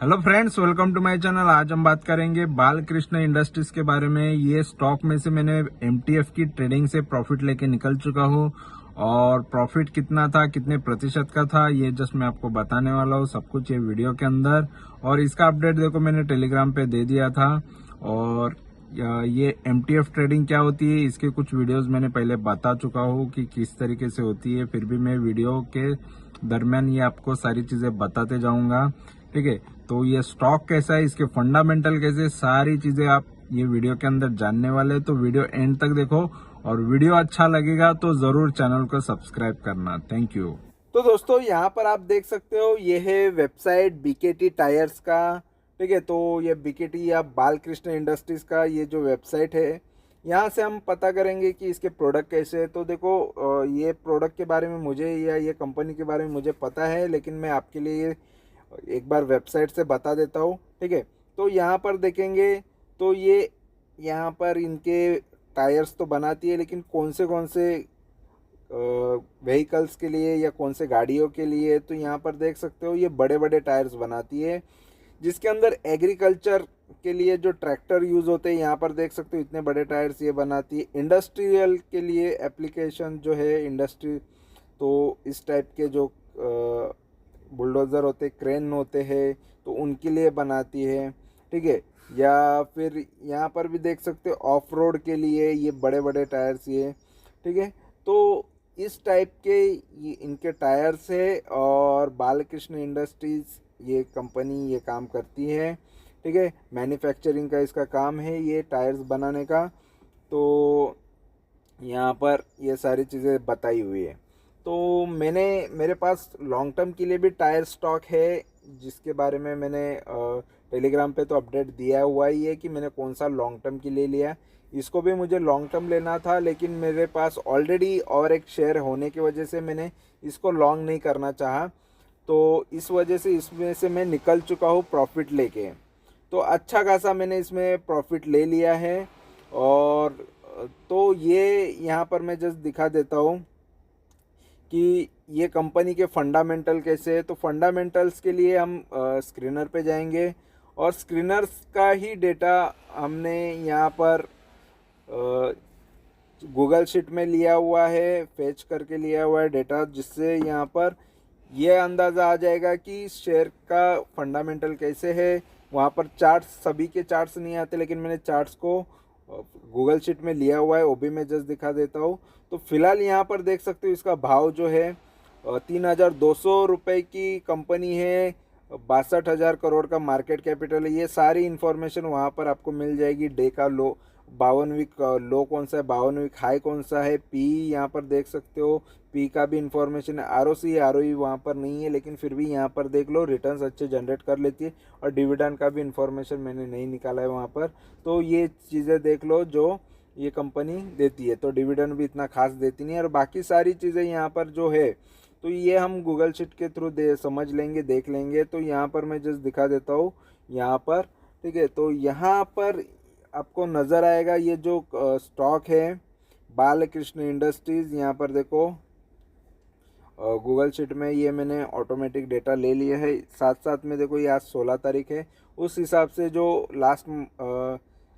Hello friends, welcome to my channel. आज हम बात करेंगे बालकृष्ण इंडस्ट्रीज के बारे में। ये स्टॉक में से मैंने एमटीएफ की ट्रेडिंग से प्रॉफिट लेके निकल चुका हूँ और प्रॉफिट कितना था, कितने प्रतिशत का था, ये जस्ट मैं आपको बताने वाला हूँ सब कुछ ये वीडियो के अंदर। और इसका अपडेट देखो मैंने टेलीग्राम पे दे दिया था। और ये एमटीएफ ट्रेडिंग क्या होती है, इसके कुछ वीडियोस मैंने पहले बता चुका हूँ कि किस तरीके से होती है। फिर भी मैं वीडियो के दरमियान ये आपको सारी चीजें बताते जाऊंगा, ठीक है। तो ये स्टॉक कैसा है, इसके फंडामेंटल कैसे, सारी चीजें आप ये वीडियो के अंदर जानने वाले हैं। तो वीडियो एंड तक देखो और वीडियो अच्छा लगेगा तो जरूर चैनल को सब्सक्राइब करना। Thank you. तो दोस्तों यहाँ पर आप देख सकते हो, ये है वेबसाइट बीकेटी टायर्स का, ठीक है। तो ये बीकेटी या बालकृष्ण इंडस्ट्रीज का ये जो वेबसाइट है, यहाँ से हम पता करेंगे कि इसके प्रोडक्ट कैसे है। तो देखो ये प्रोडक्ट के बारे में मुझे या ये कंपनी के बारे में मुझे पता है, लेकिन मैं आपके लिए एक बार वेबसाइट से बता देता हूँ, ठीक है। तो यहाँ पर देखेंगे तो ये यहाँ पर इनके टायर्स तो बनाती है, लेकिन कौन से व्हीकल्स के लिए या कौन से गाड़ियों के लिए, तो यहाँ पर देख सकते हो ये बड़े बड़े टायर्स बनाती है, जिसके अंदर एग्रीकल्चर के लिए जो ट्रैक्टर यूज़ होते हैं, यहाँ पर देख सकते हो इतने बड़े टायर्स ये बनाती है। इंडस्ट्रियल के लिए एप्लीकेशन जो है इंडस्ट्री, तो इस टाइप के जो बुलडोज़र होते, क्रेन होते हैं, तो उनके लिए बनाती है, ठीक है। या फिर यहाँ पर भी देख सकते हो ऑफ रोड के लिए ये बड़े बड़े टायर्स ये, ठीक है। तो इस टाइप के ये इनके टायर्स है और बालकृष्ण इंडस्ट्रीज ये कंपनी ये काम करती है, ठीक है। मैन्युफैक्चरिंग का इसका काम है, ये टायर्स बनाने का। तो यहाँ पर ये सारी चीज़ें बताई हुई है। तो मेरे पास लॉन्ग टर्म के लिए भी टायर स्टॉक है, जिसके बारे में मैंने टेलीग्राम पे तो अपडेट दिया हुआ ही है कि मैंने कौन सा लॉन्ग टर्म के लिए लिया। इसको भी मुझे लॉन्ग टर्म लेना था, लेकिन मेरे पास ऑलरेडी और एक शेयर होने की वजह से मैंने इसको लॉन्ग नहीं करना चाहा। तो इस वजह से इसमें से मैं निकल चुका हूँ प्रॉफिट लेके। तो अच्छा खासा मैंने इसमें प्रॉफिट ले लिया है। और तो ये यहाँ पर मैं जस्ट दिखा देता हूँ कि ये कंपनी के फंडामेंटल कैसे है। तो फंडामेंटल्स के लिए हम स्क्रीनर पे जाएंगे और स्क्रीनर्स का ही डेटा हमने यहाँ पर गूगल शीट में लिया हुआ है, फेच करके लिया हुआ है डेटा, जिससे यहाँ पर यह अंदाज़ा आ जाएगा कि शेयर का फंडामेंटल कैसे है। वहाँ पर चार्ट्स, सभी के चार्ट्स नहीं आते, लेकिन मैंने चार्ट्स को गूगल शीट में लिया हुआ है, वो भी मैं जस्ट दिखा देता हूँ। तो फिलहाल यहाँ पर देख सकते हो इसका भाव जो है 3,200 रुपये की कंपनी है, 62,000 करोड़ का मार्केट कैपिटल है। ये सारी इन्फॉर्मेशन वहाँ पर आपको मिल जाएगी। डे का लो 52 वीक लो कौन सा है, 52 वीक हाई कौन सा है, पी यहाँ पर देख सकते हो, पी का भी इंफॉर्मेशन है। आरओसी आरओई वहाँ पर नहीं है, लेकिन फिर भी यहाँ पर देख लो रिटर्न्स अच्छे जनरेट कर लेती है। और डिविडेंड का भी इंफॉर्मेशन मैंने नहीं निकाला है वहाँ पर। तो ये चीज़ें देख लो जो ये कंपनी देती है। तो डिविडेंड भी इतना खास देती नहीं है, और बाकी सारी चीज़ें यहाँ पर जो है तो ये हम गूगल शीट के थ्रू समझ लेंगे, देख लेंगे। तो यहाँ पर मैं जस्ट दिखा देता हूँ यहाँ पर, ठीक है। तो यहाँ पर आपको नज़र आएगा ये जो स्टॉक है बालकृष्ण इंडस्ट्रीज़। यहाँ पर देखो गूगल शीट में ये मैंने ऑटोमेटिक डेटा ले लिया है। साथ साथ में देखो ये आज 16 तारीख है, उस हिसाब से जो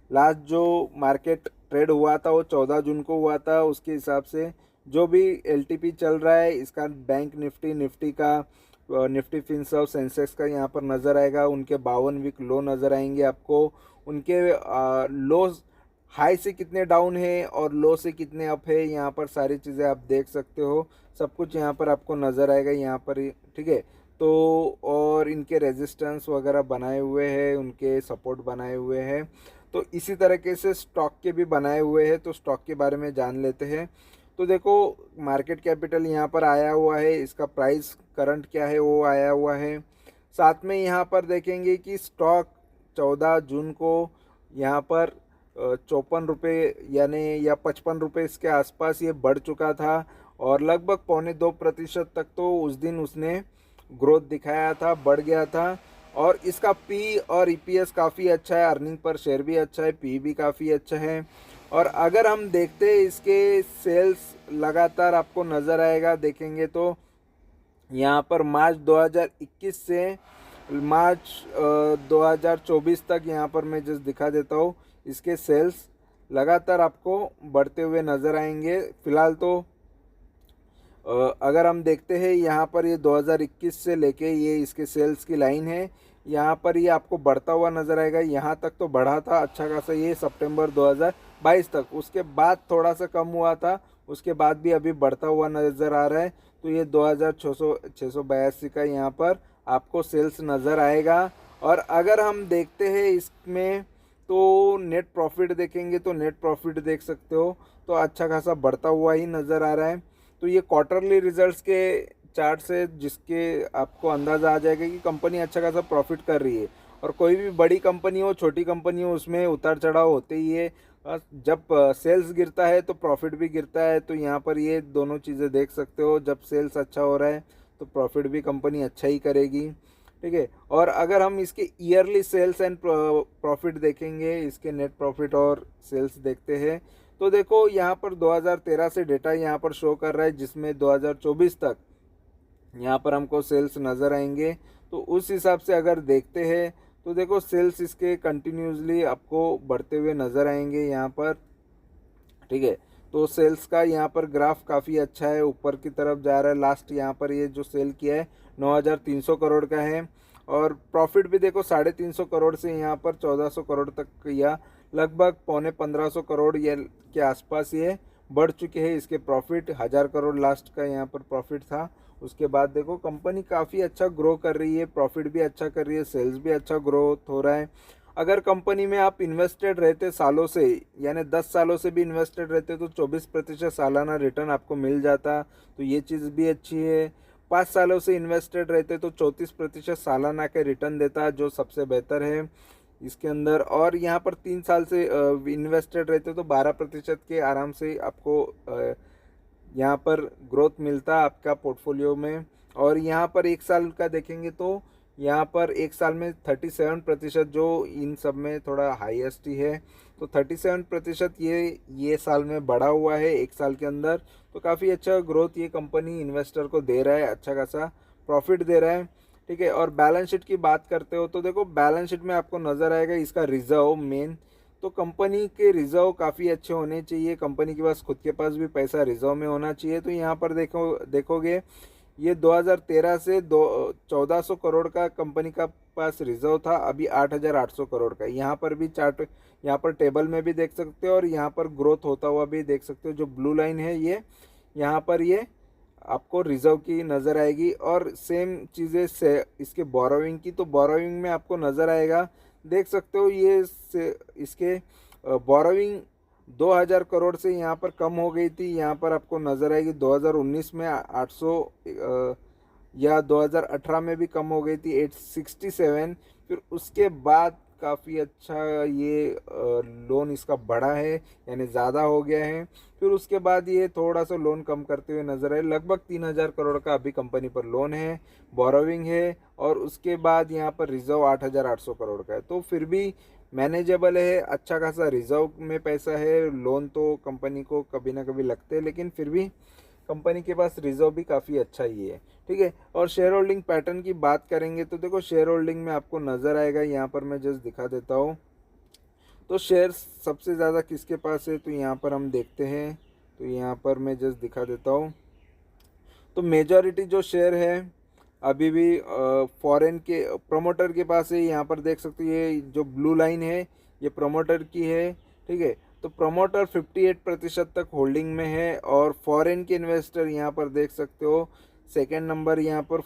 लास्ट जो मार्केट ट्रेड हुआ था वो 14 जून को हुआ था। उसके हिसाब से जो भी एलटीपी चल रहा है इसका, बैंक निफ्टी का, निफ्टी फिनसर्व सेंसेक्स का यहाँ पर नज़र आएगा। उनके 52 वीक लो नज़र आएंगे आपको। उनके लो हाई से कितने डाउन है और लो से कितने अप है, यहाँ पर सारी चीज़ें आप देख सकते हो। सब कुछ यहाँ पर आपको नज़र आएगा यहाँ पर, ठीक है। तो और इनके रेजिस्टेंस वगैरह बनाए हुए हैं, उनके सपोर्ट बनाए हुए हैं। तो इसी तरीके से स्टॉक के भी बनाए हुए हैं। तो स्टॉक के बारे में जान लेते हैं। तो देखो मार्केट कैपिटल यहाँ पर आया हुआ है, इसका प्राइस करंट क्या है वो आया हुआ है। साथ में यहाँ पर देखेंगे कि स्टॉक 14 जून को यहाँ पर 54 रुपये यानी या 55 रुपये इसके आसपास ये बढ़ चुका था, और लगभग 1.25% तक तो उस दिन उसने ग्रोथ दिखाया था, बढ़ गया था। और इसका पी और ईपीएस काफ़ी अच्छा है, अर्निंग पर शेयर भी अच्छा है, पी भी काफ़ी अच्छा है। और अगर हम देखते हैं इसके सेल्स लगातार आपको नज़र आएगा, देखेंगे तो यहाँ पर मार्च 2021 से मार्च 2024 तक यहाँ पर मैं जस्ट दिखा देता हूँ। इसके सेल्स लगातार आपको बढ़ते हुए नज़र आएंगे। फिलहाल तो अगर हम देखते हैं यहाँ पर ये 2021 से लेके ये इसके सेल्स की लाइन है, यहाँ पर ये आपको बढ़ता हुआ नज़र आएगा। यहाँ तक तो बढ़ा था अच्छा खासा ये सितंबर 2022 तक, उसके बाद थोड़ा सा कम हुआ था, उसके बाद भी अभी बढ़ता हुआ नज़र आ रहा है। तो ये 2682 का यहाँ पर आपको सेल्स नज़र आएगा। और अगर हम देखते हैं इसमें तो नेट प्रॉफिट देखेंगे तो नेट प्रॉफिट देख सकते हो तो अच्छा खासा बढ़ता हुआ ही नज़र आ रहा है। तो ये क्वार्टरली रिजल्ट्स के चार्ट से जिसके आपको अंदाज़ा आ जाएगा कि कंपनी अच्छा खासा प्रॉफिट कर रही है। और कोई भी बड़ी कंपनी हो छोटी कंपनी हो उसमें उतार चढ़ाव होते ही है। जब सेल्स गिरता है तो प्रॉफिट भी गिरता है। तो यहाँ पर ये दोनों चीज़ें देख सकते हो, जब सेल्स अच्छा हो रहा है तो प्रॉफिट भी कंपनी अच्छा ही करेगी, ठीक है। और अगर हम इसके ईयरली सेल्स एंड प्रॉफिट देखेंगे, इसके नेट प्रॉफिट और सेल्स देखते हैं तो देखो यहाँ पर 2013 से डेटा यहाँ पर शो कर रहा है, जिसमें 2024 तक यहाँ पर हमको सेल्स नज़र आएंगे। तो उस हिसाब से अगर देखते हैं तो देखो सेल्स इसके कंटिन्यूसली आपको बढ़ते हुए नज़र आएंगे यहाँ पर, ठीक है। तो सेल्स का यहाँ पर ग्राफ काफ़ी अच्छा है, ऊपर की तरफ जा रहा है। लास्ट यहाँ पर ये जो सेल किया है 9300 करोड़ का है। और प्रॉफिट भी देखो 350 करोड़ से यहाँ पर 1400 करोड़ तक या लगभग पौने 1500 करोड़ ये के आसपास ये बढ़ चुके हैं। इसके प्रॉफिट 1000 करोड़ लास्ट का यहाँ पर प्रॉफिट था। उसके बाद देखो कंपनी काफ़ी अच्छा ग्रो कर रही है, प्रॉफिट भी अच्छा कर रही है, सेल्स भी अच्छा ग्रोथ हो रहा है। अगर कंपनी में आप इन्वेस्टेड रहते सालों से, यानी 10 सालों से भी इन्वेस्टेड रहते तो 24% सालाना रिटर्न आपको मिल जाता, तो ये चीज़ भी अच्छी है। 5 सालों से इन्वेस्टेड रहते तो 34% सालाना के रिटर्न देता, जो सबसे बेहतर है इसके अंदर। और यहाँ पर 3 साल से इन्वेस्टेड रहते तो 12% के आराम से आपको यहाँ पर ग्रोथ मिलता है आपका पोर्टफोलियो में। और यहाँ पर 1 साल का देखेंगे तो यहाँ पर 1 साल में 37%, जो इन सब में थोड़ा हाईएस्ट ही है। तो 37% ये साल में बढ़ा हुआ है 1 साल के अंदर। तो काफ़ी अच्छा ग्रोथ ये कंपनी इन्वेस्टर को दे रहा है, अच्छा खासा प्रॉफिट दे रहा है, ठीक है। और बैलेंस शीट की बात करते हो तो देखो बैलेंस शीट में आपको नज़र आएगा इसका रिजर्व मेन। तो कंपनी के रिजर्व काफ़ी अच्छे होने चाहिए, कंपनी के पास खुद के पास भी पैसा रिजर्व में होना चाहिए। तो यहाँ पर देखोगे ये 2013 से 1400 करोड़ का कंपनी का पास रिजर्व था, अभी 8800 करोड़ का। यहाँ पर भी चार्ट यहाँ पर टेबल में भी देख सकते हो और यहाँ पर ग्रोथ होता हुआ भी देख सकते हो। जो ब्लू लाइन है ये यहाँ पर ये आपको रिजर्व की नज़र आएगी। और सेम चीज़ें से इसके बोरोइंग की, तो बोरोइंग में आपको नज़र आएगा, देख सकते हो ये इसके बोरोइंग 2000 करोड़ से यहाँ पर कम हो गई थी, यहाँ पर आपको नज़र आएगी 2019 में 800 या 2018 में भी कम हो गई थी 867। फिर उसके बाद काफ़ी अच्छा ये लोन इसका बढ़ा है, यानी ज़्यादा हो गया है। फिर उसके बाद ये थोड़ा सा लोन कम करते हुए नज़र आए, लगभग 3000 करोड़ का अभी कंपनी पर लोन है, बोरोविंग है। और उसके बाद यहाँ पर रिजर्व 8800 करोड़ का है, तो फिर भी मैनेजेबल है, अच्छा खासा रिजर्व में पैसा है। लोन तो कंपनी को कभी ना कभी लगते हैं, लेकिन फिर भी कंपनी के पास रिजर्व भी काफ़ी अच्छा ही है, ठीक है। और शेयर होल्डिंग पैटर्न की बात करेंगे तो देखो शेयर होल्डिंग में आपको नज़र आएगा, यहाँ पर मैं जस्ट दिखा देता हूँ। तो शेयर सबसे ज़्यादा किसके पास है तो यहाँ पर हम देखते हैं, तो यहाँ पर मैं जस्ट दिखा देता हूँ। तो मेजॉरिटी जो शेयर है अभी भी फॉरेन के प्रमोटर के पास है। यहाँ पर देख सकते हो ये जो ब्लू लाइन है ये प्रमोटर की है, ठीक है। तो प्रमोटर 58% तक होल्डिंग में है। और फॉरेन के इन्वेस्टर यहाँ पर देख सकते हो सेकेंड नंबर यहाँ पर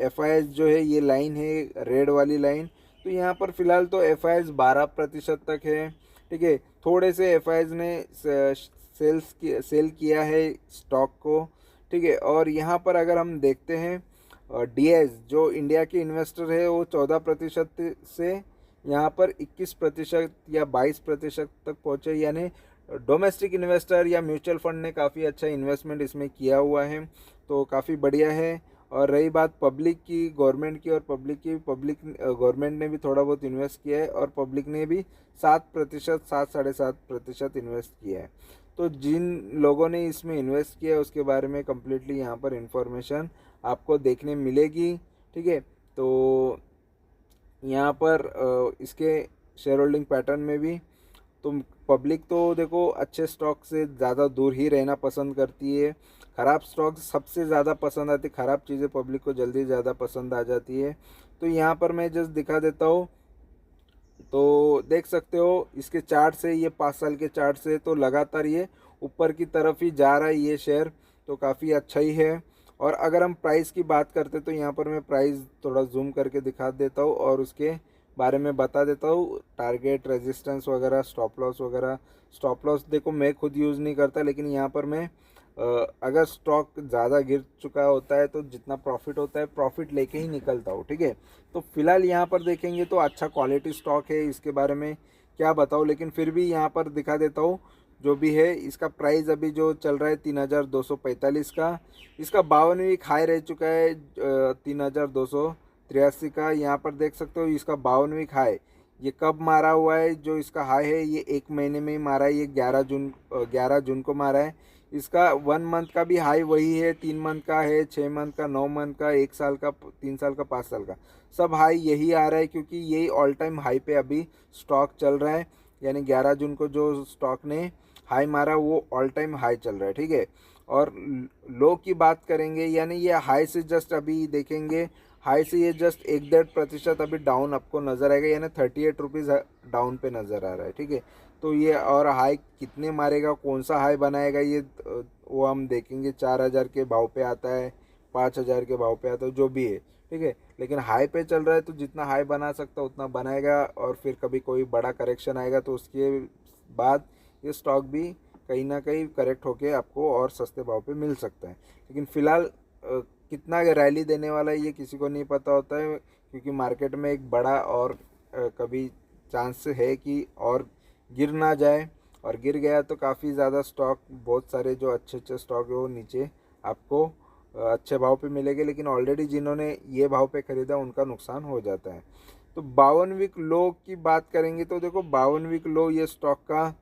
FIS जो है, ये लाइन है रेड वाली लाइन। तो यहाँ पर फिलहाल तो FIS 12% तक है, ठीक है। थोड़े से FIS ने सेल किया है स्टॉक को, ठीक है। और यहाँ पर अगर हम देखते हैं DIS जो इंडिया के इन्वेस्टर है वो 14% से यहाँ पर 21% या 22% तक पहुँचे, यानी डोमेस्टिक इन्वेस्टर या म्यूचुअल फंड ने काफ़ी अच्छा इन्वेस्टमेंट इसमें किया हुआ है, तो काफ़ी बढ़िया है। और रही बात पब्लिक की, गवर्नमेंट की, और गवर्नमेंट ने भी थोड़ा बहुत इन्वेस्ट किया है और पब्लिक ने भी 7%, 7-7.5% इन्वेस्ट किया है। तो जिन लोगों ने इसमें इन्वेस्ट किया है उसके बारे में कम्प्लीटली यहाँ पर इंफॉर्मेशन आपको देखने मिलेगी, ठीक है। तो यहाँ पर इसके शेयर होल्डिंग पैटर्न में भी तो पब्लिक तो देखो अच्छे स्टॉक से ज़्यादा दूर ही रहना पसंद करती है। ख़राब स्टॉक सबसे ज़्यादा पसंद आती है, ख़राब चीज़ें पब्लिक को जल्दी ज़्यादा पसंद आ जाती है। तो यहाँ पर मैं जस्ट दिखा देता हूँ। तो देख सकते हो इसके चार्ट से, ये 5 साल के चार्ट से तो लगातार ये ऊपर की तरफ ही जा रहा है ये शेयर, तो काफ़ी अच्छा ही है। और अगर हम प्राइस की बात करते तो यहाँ पर मैं प्राइस थोड़ा जूम करके दिखा देता हूँ और उसके बारे में बता देता हूँ, टारगेट, रेजिस्टेंस वगैरह, स्टॉप लॉस वगैरह। स्टॉप लॉस देखो मैं खुद यूज़ नहीं करता, लेकिन यहाँ पर मैं अगर स्टॉक ज़्यादा गिर चुका होता है तो जितना प्रॉफिट होता है प्रॉफिट लेके ही निकलता हूँ, ठीक है। तो फिलहाल यहाँ पर देखेंगे तो अच्छा क्वालिटी स्टॉक है, इसके बारे में क्या बताऊँ, लेकिन फिर भी यहाँ पर दिखा देता हूँ जो भी है। इसका प्राइस अभी जो चल रहा है 3245 का, इसका 52वीं वीक हाई रह चुका है 3283 का। यहाँ पर देख सकते हो इसका 52वीं वीक हाई ये कब मारा हुआ है, जो इसका हाई है ये 1 महीने में ही मारा है, ये 11 जून को मारा है। इसका 1 मंथ का भी हाई वही है, 3 मंथ का है, 6 मंथ का, 9 मंथ का, 1 साल का, 3 साल का, 5 साल का, सब हाई यही आ रहा है, क्योंकि यही ऑल टाइम हाई पे अभी स्टॉक चल रहा है। यानी 11 जून को जो स्टॉक ने हाई मारा वो ऑल टाइम हाई चल रहा है, ठीक है। और लो की बात करेंगे, यानी ये हाई से जस्ट अभी देखेंगे, हाई से ये जस्ट 1.5% अभी डाउन आपको नज़र आएगा, यानी 38 रुपीज़ डाउन पे नज़र आ रहा है, ठीक है। तो ये और हाई कितने मारेगा, कौन सा हाई बनाएगा, ये वो हम देखेंगे। 4,000 के भाव पे आता है, 5,000 के भाव पे आता है, जो भी है, ठीक है। लेकिन हाई पे चल रहा है तो जितना हाई बना सकता है उतना बनाएगा, और फिर कभी कोई बड़ा करेक्शन आएगा तो उसके बाद ये स्टॉक भी कहीं ना कहीं करेक्ट होके आपको और सस्ते भाव पे मिल सकता है। लेकिन फ़िलहाल कितना रैली देने वाला है ये किसी को नहीं पता होता है, क्योंकि मार्केट में एक बड़ा और कभी चांस है कि और गिर ना जाए, और गिर गया तो काफ़ी ज़्यादा स्टॉक, बहुत सारे जो अच्छे अच्छे स्टॉक है वो नीचे आपको अच्छे भाव पे मिलेंगे, लेकिन ऑलरेडी जिन्होंने ये भाव पे ख़रीदा उनका नुकसान हो जाता है। तो 52 वीक लो की बात करेंगे तो देखो 52 वीक लो ये स्टॉक का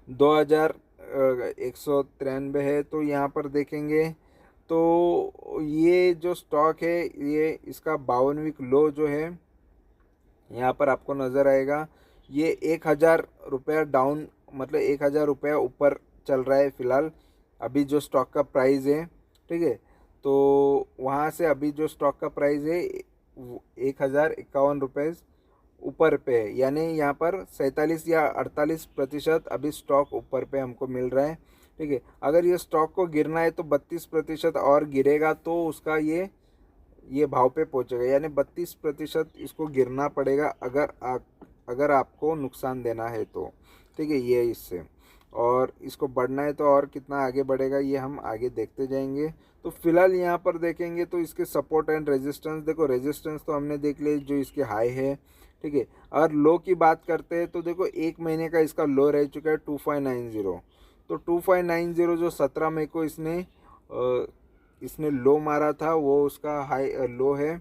2193 है। तो यहाँ पर देखेंगे तो ये जो स्टॉक है ये इसका 52 वीक लो जो है यहाँ पर आपको नज़र आएगा, ये 1,000 रुपया डाउन, मतलब 1,000 रुपया ऊपर चल रहा है फ़िलहाल अभी जो स्टॉक का प्राइस है, ठीक है। तो वहाँ से अभी जो स्टॉक का प्राइस है 1,051 रुपये ऊपर पे है, यानी यहाँ पर 47 या 48% अभी स्टॉक ऊपर पे हमको मिल रहा है, ठीक है। अगर ये स्टॉक को गिरना है तो 32% और गिरेगा तो उसका ये भाव पे पहुंचेगा, यानी 32% इसको गिरना पड़ेगा अगर आपको नुकसान देना है तो, ठीक है। ये इससे और इसको बढ़ना है तो और कितना आगे बढ़ेगा ये हम आगे देखते जाएंगे। तो फिलहाल यहाँ पर देखेंगे तो इसके सपोर्ट एंड रेजिस्टेंस, देखो रेजिस्टेंस तो हमने देख लिया जो इसके हाई है, ठीक है। और लो की बात करते हैं तो देखो 1 महीने का इसका लो रह चुका है 2590। तो 2590 जो 17 मई को इसने लो मारा था वो उसका हाई लो है,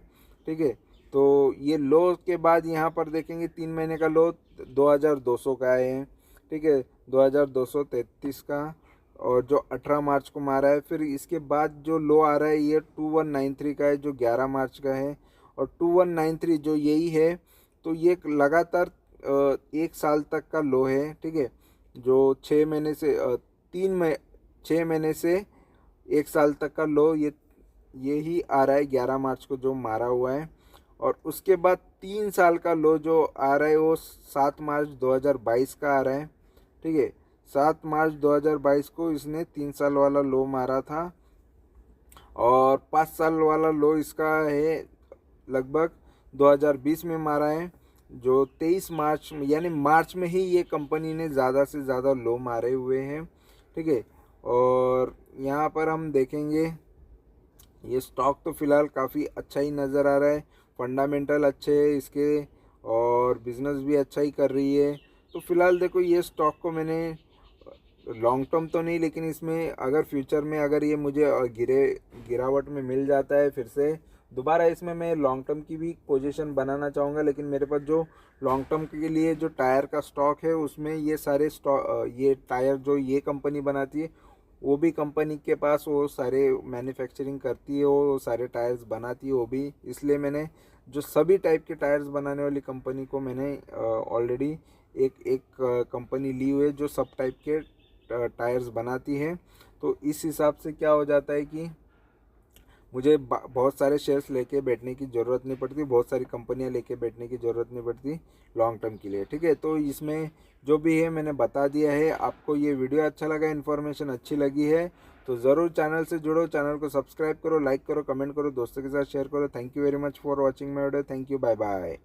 ठीक है। तो ये लो के बाद यहाँ पर देखेंगे 3 महीने का लो 2200 का है, ठीक है, 2233 का, और जो 18 मार्च को मारा है। फिर इसके बाद जो लो आ रहा है ये 2193 का है जो 11 मार्च का है, और 2193 जो यही है, तो ये लगातार 1 साल तक का लो है, ठीक है। जो 6 महीने से 6 महीने से 1 साल तक का लो यही आ रहा है 11 मार्च को जो मारा हुआ है। और उसके बाद 3 साल का लो जो आ रहा है वो 7 मार्च 2022 का आ रहा है, ठीक है। 7 मार्च 2022 को इसने 3 साल वाला लो मारा था, और 5 साल वाला लो इसका है लगभग 2020 में मारा है, जो 23 मार्च में, यानी मार्च में ही ये कंपनी ने ज़्यादा से ज़्यादा लो मारे हुए हैं, ठीक है। और यहाँ पर हम देखेंगे ये स्टॉक तो फ़िलहाल काफ़ी अच्छा ही नज़र आ रहा है, फंडामेंटल अच्छे है इसके, और बिज़नेस भी अच्छा ही कर रही है। तो फ़िलहाल देखो ये स्टॉक को मैंने लॉन्ग टर्म तो नहीं, लेकिन इसमें अगर फ्यूचर में अगर ये मुझे गिरावट में मिल जाता है फिर से दोबारा, इसमें मैं लॉन्ग टर्म की भी पोजीशन बनाना चाहूँगा। लेकिन मेरे पास जो लॉन्ग टर्म के लिए जो टायर का स्टॉक है उसमें ये सारे ये टायर जो ये कंपनी बनाती है वो भी कंपनी के पास वो सारे मैन्युफैक्चरिंग करती है, वो सारे टायर्स बनाती है वो भी, इसलिए मैंने जो सभी टाइप के टायर्स बनाने वाली कंपनी को मैंने ऑलरेडी एक कंपनी ली हुई है जो सब टाइप के टायर्स बनाती है। तो इस हिसाब से क्या हो जाता है कि मुझे बहुत सारे शेयर्स लेके बैठने की ज़रूरत नहीं पड़ती, बहुत सारी कंपनियां लेके बैठने की ज़रूरत नहीं पड़ती लॉन्ग टर्म के लिए। ठीक है, तो इसमें जो भी है मैंने बता दिया है। आपको ये वीडियो अच्छा लगा, इन्फॉर्मेशन अच्छी लगी है तो ज़रूर चैनल से जुड़ो, चैनल को सब्सक्राइब करो, लाइक करो, कमेंट करो, दोस्तों के साथ शेयर करो। Thank you very much for watching my video. Thank you, bye bye.